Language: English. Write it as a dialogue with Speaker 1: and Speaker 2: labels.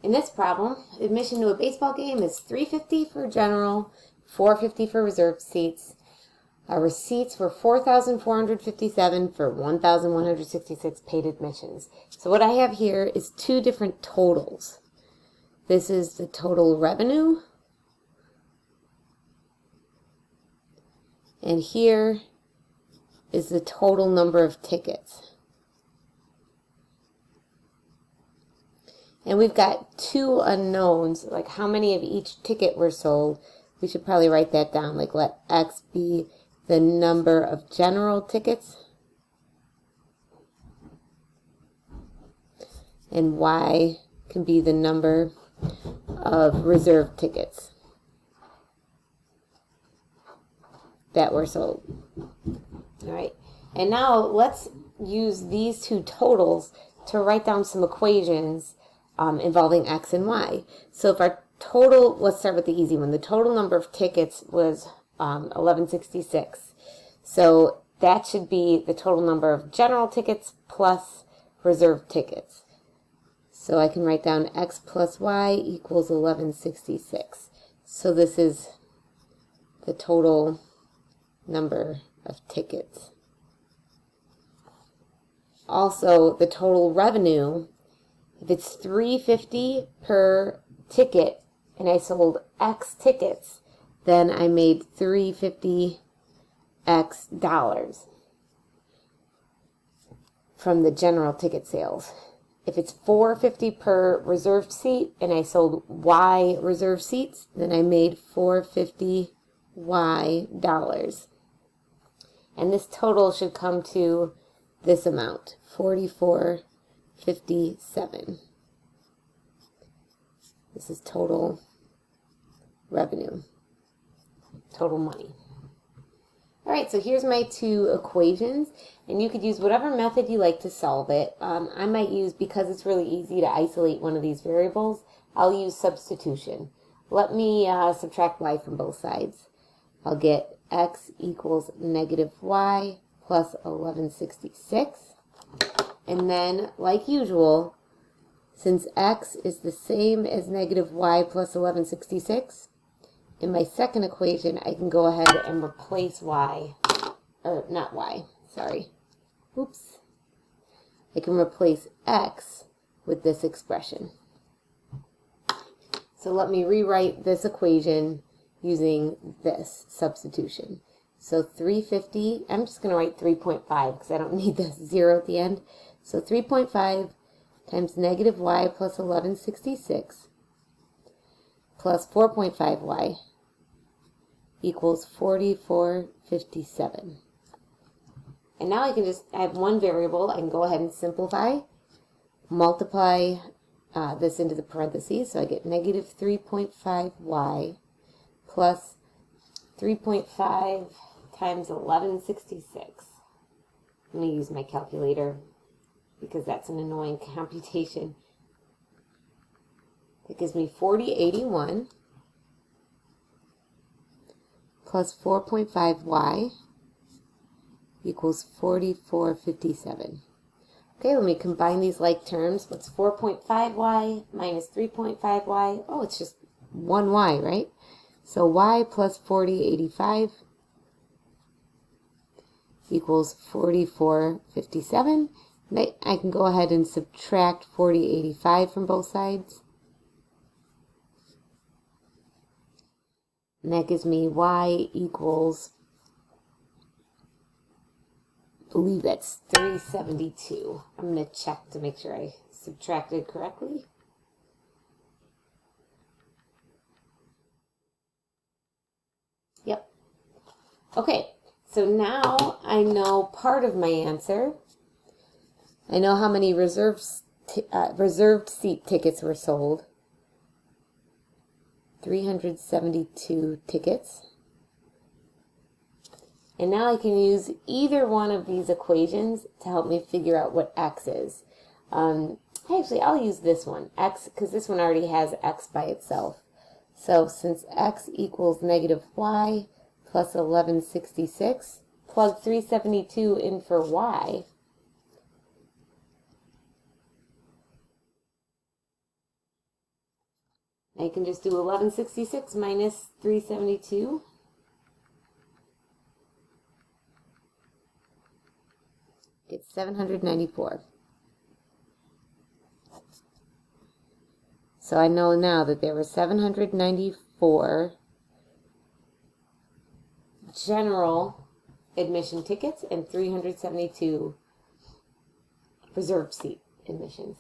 Speaker 1: In this problem, admission to a baseball game is $3.50 for general, $4.50 for reserved seats. Our receipts were $4,457 for 1,166 paid admissions. So what I have here is two different totals. This is the total revenue, and here is the total number of tickets. And we've got two unknowns, like how many of each ticket were sold. We should probably write that down, like let X be the number of general tickets and Y can be the number of reserved tickets that were sold. All right, and now let's use these two totals to write down some equations involving X and Y. So if our total, let's start with the easy one. The total number of tickets was 1166. So that should be the total number of general tickets plus reserved tickets. So I can write down X plus Y equals 1166. So this is the total number of tickets. Also, the total revenue, if it's $3.50 per ticket and I sold X tickets, then I made $3.50 X dollars from the general ticket sales. If it's $4.50 per reserved seat and I sold Y reserved seats, then I made $4.50 Y dollars. And this total should come to this amount, $44.57. This is total revenue, total money. All right, so here's my two equations, and you could use whatever method you like to solve it. I might use, because it's really easy to isolate one of these variables, I'll use substitution. Let me subtract Y from both sides. I'll get X equals negative Y plus 1166. And then, like usual, since X is the same as negative Y plus 1166, in my second equation, I can go ahead and replace Y, or not Y, sorry. Oops. I can replace X with this expression. So let me rewrite this equation using this substitution. So 350, I'm just going to write 3.5 because I don't need the 0 at the end. So 3.5 times negative Y plus 1166 plus 4.5Y equals 44.57. And now I have one variable. I can go ahead and simplify, multiply this into the parentheses. So I get negative 3.5Y plus 3.5 times 1166. I'm going to use my calculator because that's an annoying computation. That gives me 4081 plus 4.5Y equals 44.57. Okay, let me combine these like terms. What's 4.5Y minus 3.5Y? Oh, it's just 1Y, right? So Y plus 4085 equals 44.57. I can go ahead and subtract 4085 from both sides. And that gives me Y equals, I believe that's 372. I'm going to check to make sure I subtracted correctly. Yep. Okay, so now I know part of my answer. I know how many reserved seat tickets were sold. 372 tickets. And now I can use either one of these equations to help me figure out what X is. Actually, I'll use this one, X, because this one already has X by itself. So since X equals negative Y plus 1166, plug 372 in for Y. I can just do 1166 minus 372. It's 794. So I know now that there were 794 general admission tickets and 372 reserved seat admissions.